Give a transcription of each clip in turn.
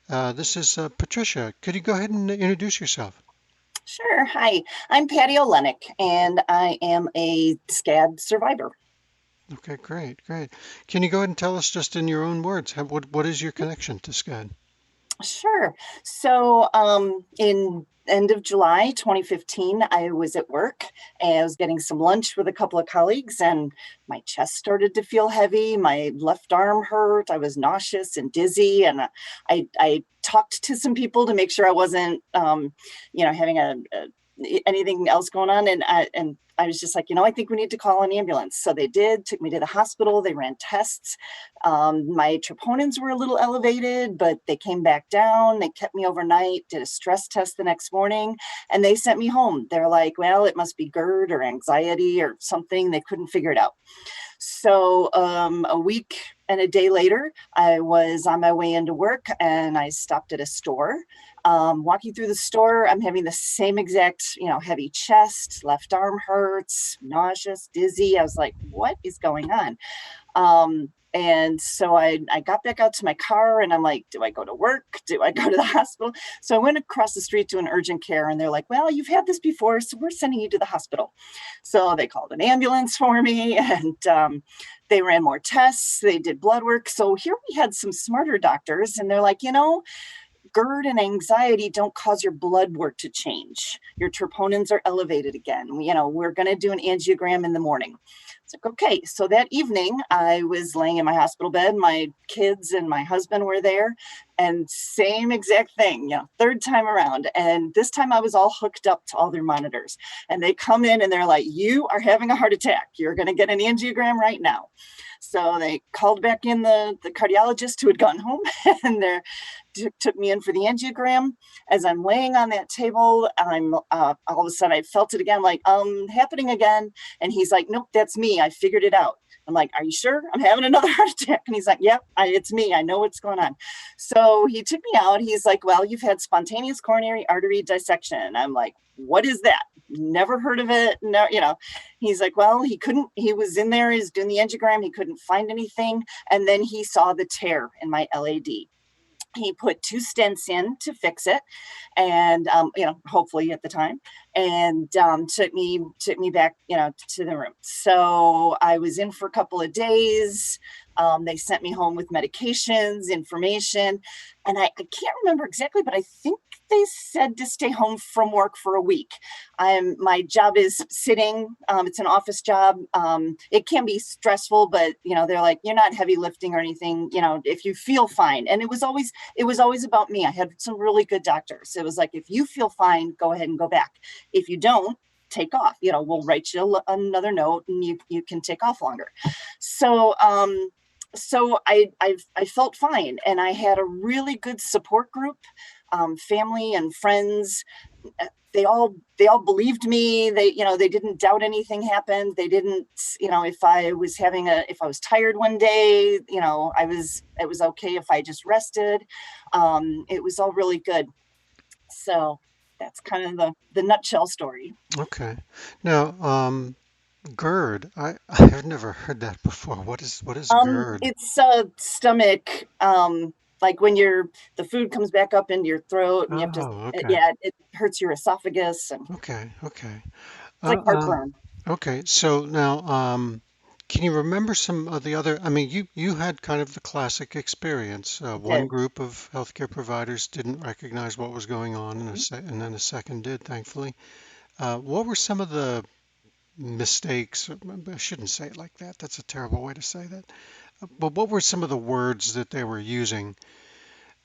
This is Patricia. Could you go ahead and introduce yourself? Sure. Hi, I'm Patty Olenek, and I am a SCAD survivor. Okay, great, great. Can you go ahead and tell us just in your own words, what is your connection to SCAD? Sure. In end of July 2015, I was at work and I was getting some lunch with a couple of colleagues, and my chest started to feel heavy. My left arm hurt. I was nauseous and dizzy, and I talked to some people to make sure I wasn't, having anything else going on, and I was just like, I think we need to call an ambulance. So they did, took me to the hospital. They ran tests. My troponins were a little elevated, but they came back down. They kept me overnight, did a stress test the next morning, and they sent me home. They're like, well, it must be GERD or anxiety or something. They couldn't figure it out. So a week and a day later, I was on my way into work and I stopped at a store. Walking through the store, I'm having the same exact, heavy chest, left arm hurts, nauseous, dizzy. I was like, what is going on? And so I got back out to my car and I'm like, do I go to work? Do I go to the hospital? So I went across the street to an urgent care and they're like, well, you've had this before, so we're sending you to the hospital. So they called an ambulance for me and they ran more tests. They did blood work. So here we had some smarter doctors and they're like, GERD and anxiety don't cause your blood work to change. Your troponins are elevated again. We're going to do an angiogram in the morning. It's like, okay. So that evening, I was laying in my hospital bed. My kids and my husband were there, and same exact thing, third time around. And this time I was all hooked up to all their monitors. And they come in and they're like, you are having a heart attack. You're going to get an angiogram right now. So they called back in the cardiologist who had gone home and they took me in for the angiogram. As I'm laying on that table, I'm all of a sudden I felt it again, like, happening again. And he's like, nope, that's me. I figured it out. I'm like, are you sure? I'm having another heart attack. And he's like, yep, it's me. I know what's going on. So he took me out. He's like, well, you've had spontaneous coronary artery dissection. I'm like, what is that? Never heard of it. No, he's like, well, he was in there, he's doing the angiogram. He couldn't find anything. And then he saw the tear in my LAD. He put two stents in to fix it, and hopefully at the time, and took me back, to the room. So I was in for a couple of days. They sent me home with medications, information, and I can't remember exactly, but I think they said to stay home from work for a week. My job is sitting. It's an office job. It can be stressful, but they're like, you're not heavy lifting or anything. If you feel fine, and it was always about me. I had some really good doctors. It was like, if you feel fine, go ahead and go back. If you don't, take off. We'll write you another note, and you can take off longer. So I felt fine, and I had a really good support group, family and friends. They all believed me. They didn't doubt anything happened. They didn't, if I was tired one day, it was okay if I just rested. It was all really good. So that's kind of the nutshell story. Okay. Now, GERD. I've never heard that before. What is GERD? It's stomach, like when the food comes back up into your throat and you have to, Oh, okay, yeah, it hurts your esophagus, and okay, okay. it's like heartburn. Okay. So now, can you remember some of the other? I mean, you had kind of the classic experience. One Did. group of healthcare providers didn't recognize what was going on, and then a second did, thankfully. What were some of the mistakes? I shouldn't say it like that. That's a terrible way to say that. But what were some of the words that they were using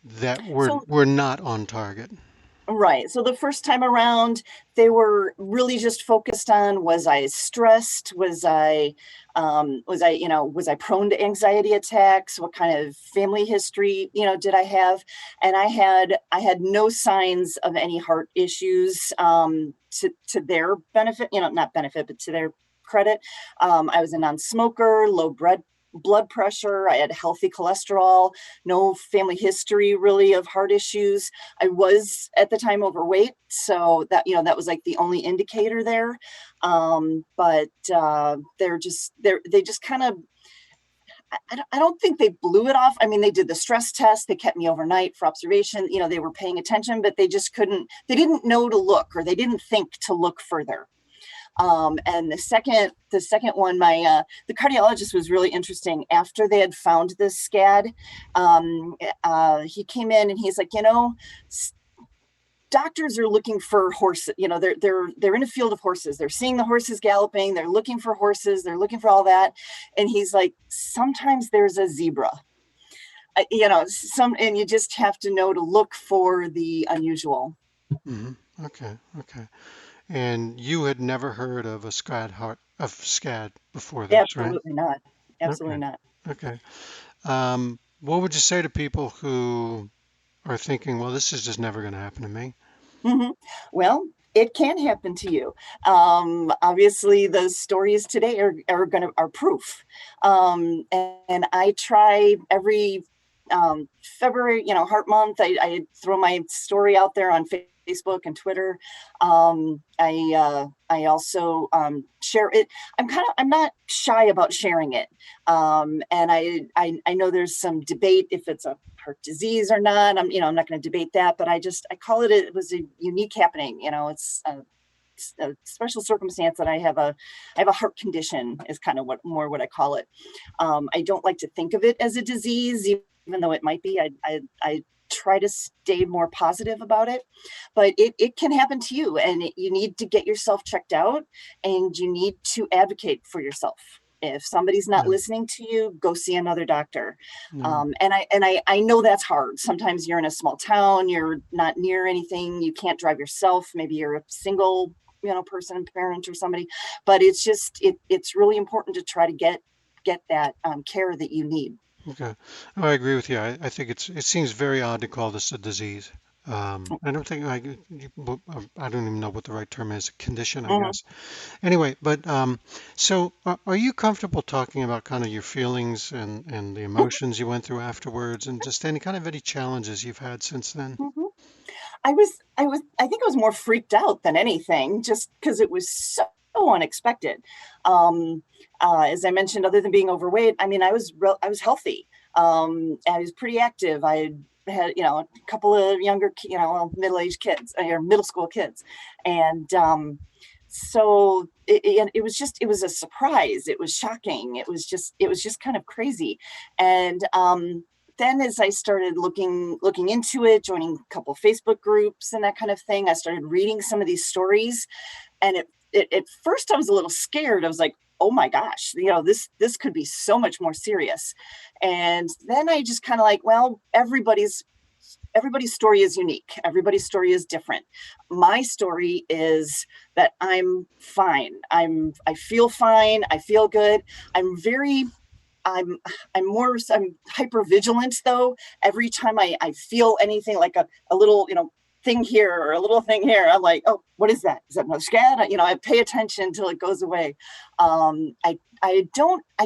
that were So were not on target? Right. So the first time around, they were really just focused on, was I stressed? Was I prone to anxiety attacks? What kind of family history, did I have? And I had no signs of any heart issues, to their benefit, not benefit, but to their credit. I was a non-smoker, low blood pressure. I had healthy cholesterol, no family history really of heart issues. I was at the time overweight, so that was like the only indicator there. But they just kind of, I don't think they blew it off. I mean, they did the stress test. They kept me overnight for observation. You know, they were paying attention, but they just couldn't, they didn't know to look, or they didn't think to look further. And the second one, the cardiologist was really interesting. After they had found this SCAD, he came in and he's like, doctors are looking for horses. They're in a field of horses. They're seeing the horses galloping. They're looking for horses. They're looking for all that. And he's like, sometimes there's a zebra. And you just have to know to look for the unusual. Hmm. Okay. Okay. And you had never heard of a SCAD before this, right? Absolutely not. Absolutely Okay. not. Okay. What would you say to people who are thinking, well, this is just never going to happen to me? Hmm. Well, it can happen to you. Obviously, the stories today are proof. And I try every February, Heart Month. I throw my story out there on Facebook and Twitter. I also share it. I'm not shy about sharing it. And I know there's some debate if it's a heart disease or not. I'm not going to debate that, but I call it was a unique happening. It's a special circumstance that I have a heart condition is kind of what I call it. I don't like to think of it as a disease, even though it might be. I try to stay more positive about it, but it can happen to you, and you need to get yourself checked out, and you need to advocate for yourself. If somebody's not Yeah. listening to you, go see another doctor. Yeah. And I know that's hard. Sometimes you're in a small town, you're not near anything, you can't drive yourself. Maybe you're a single, person, parent, or somebody. But it's really important to try to get that care that you need. Okay. Oh, I agree with you. I think it seems very odd to call this a disease. I don't think I don't even know what the right term is. Condition, I Mhm. guess. Anyway, but so are you comfortable talking about kind of your feelings and the emotions you went through afterwards, and just any challenges you've had since then? Mhm. I think I was more freaked out than anything, just because it was so unexpected. As I mentioned, other than being overweight, I mean, I was healthy. I was pretty active. I had, a couple of younger, middle-aged kids or middle school kids. And so it was a surprise. It was shocking. It was just kind of crazy. And then as I started looking into it, joining a couple of Facebook groups and that kind of thing, I started reading some of these stories. And at first I was a little scared. I was like, oh my gosh, this could be so much more serious. And then I just kind of like, well, everybody's story is unique. Everybody's story is different. My story is that I'm fine. I feel fine. I feel good. I'm very I'm I'm hyper vigilant though. Every time I feel anything like a little, thing here or a little thing here, I'm like, oh, what is that? Is that another SCAD? I pay attention until it goes away. I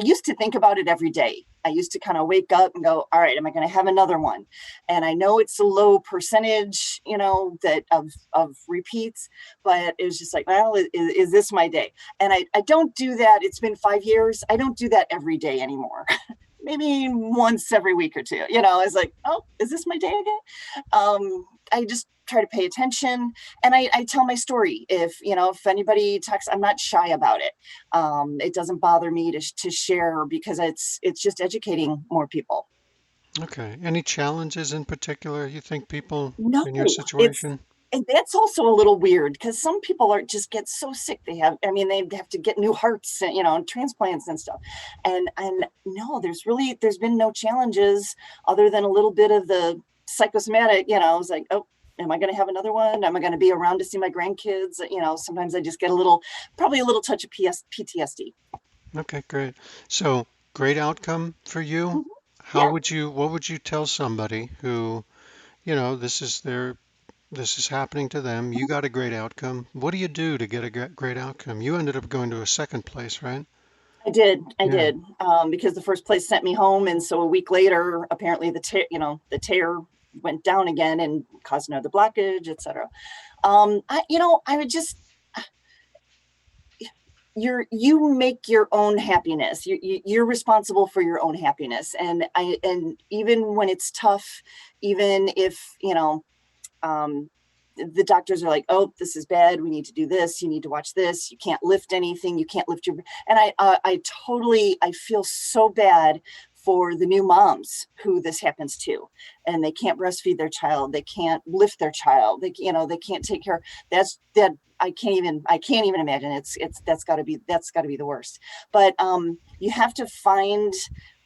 used to think about it every day. I used to kind of wake up and go, all right, am I going to have another one? And I know it's a low percentage, that of repeats, but it was just like, well, is this my day? And I don't do that. It's been 5 years. I don't do that every day anymore. Maybe once every week or two. It's like, oh, is this my day again? I just try to pay attention, and I tell my story. If anybody talks, I'm not shy about it. It doesn't bother me to share, because it's just educating more people. Okay. Any challenges in particular you think people No, in your it's situation? and that's also a little weird, because some people are just get so sick. They have to get new hearts, and transplants and stuff. And no, there's been no challenges other than a little bit of the psychosomatic. I was like, oh, am I going to have another one? Am I going to be around to see my grandkids? Sometimes I just get probably a little touch of PTSD. Okay, great. So, great outcome for you. Mhm. Yeah. What would you tell somebody who, this is happening to them. You got a great outcome. What do you do to get a great outcome? You ended up going to a second place, right? I Yeah. did, because the first place sent me home, and so a week later, apparently the tear went down again and caused another blockage, etc. I would just you make your own happiness. You're responsible for your own happiness. And even when it's tough, even if, the doctors are like, oh, this is bad, we need to do this, you need to watch this, you can't lift anything, you can't lift your, and I feel so bad for the new moms who this happens to, and they can't breastfeed their child, they can't lift their child, they can't take care. That I can't even imagine. It's that's got to be the worst. But you have to find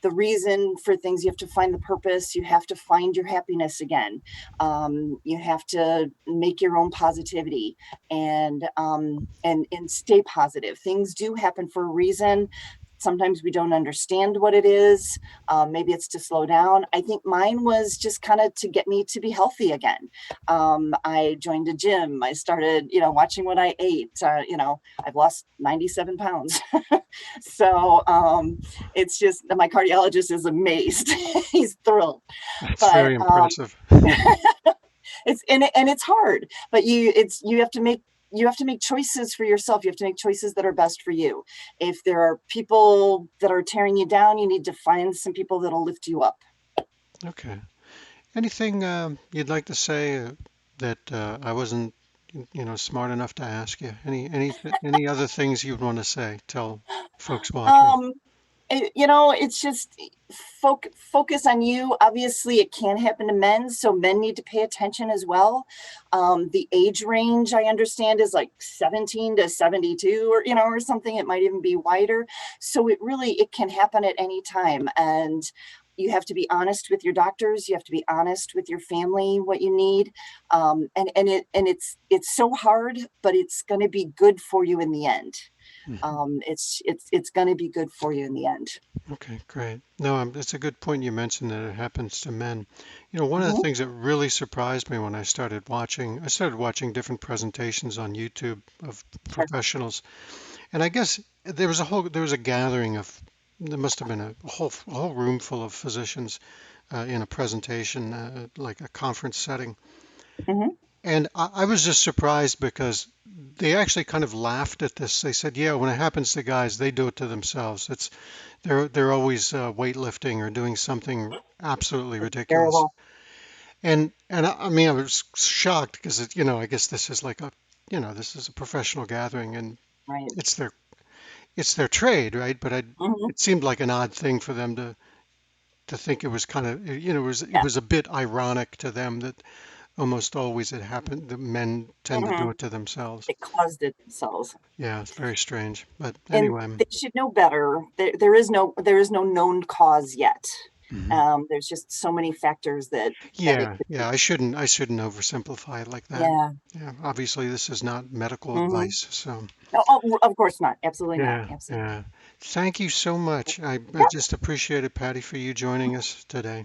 the reason for things. You have to find the purpose. You have to find your happiness again. You have to make your own positivity, and stay positive. Things do happen for a reason. Sometimes we don't understand what it is. Maybe it's to slow down. I think mine was just kind of to get me to be healthy again. I joined a gym. I started, watching what I ate. I've lost 97 pounds. So it's just my cardiologist is amazed. He's thrilled. That's But very impressive. it's hard, but you have to make choices for yourself. You have to make choices that are best for you. If there are people that are tearing you down, you need to find some people that'll lift you up. Okay. Anything you'd like to say that I wasn't, smart enough to ask you? Any other things you'd want to say? Tell folks watching. Um, it's just focus on you. Obviously, it can happen to men, so men need to pay attention as well. The age range I understand is like 17 to 72, or something. It might even be wider. So it can happen at any time, and you have to be honest with your doctors. You have to be honest with your family what you need, and it's so hard, but it's going to be good for you in the end. Mhm. It's going to be good for you in the end. Okay, great. No, it's a good point you mentioned that it happens to men. One of the Hmm. things that really surprised me when I started watching different presentations on YouTube of Sure. professionals, and I guess there was a gathering of, there must have been a whole room full of physicians in a presentation, like a conference setting. Hmm. And I was just surprised because they actually kind of laughed at this. They said, "Yeah, when it happens to guys, they do it to themselves. They're always weightlifting or doing something absolutely It's ridiculous." terrible. And I mean, I was shocked because I guess this is like this is a professional gathering and Right. it's their trade, right? But Hmm. it seemed like an odd thing for them to think. It was kind of, it Yeah. was a bit ironic to them that almost always it happened. The men tend to do Hmm. it to themselves. They caused it themselves, Yeah, it's very strange. But and anyway, they should know better. There is no known cause yet. mhm. There's just so many factors that it Yeah, could yeah, be. I shouldn't oversimplify it like that. Yeah. Yeah, obviously this is not medical Hmm. advice, so No, oh, of course not. Absolutely not. yeah, Absolutely. yeah. Thank you so much. I Yeah. just appreciated, Patty, for you joining us today.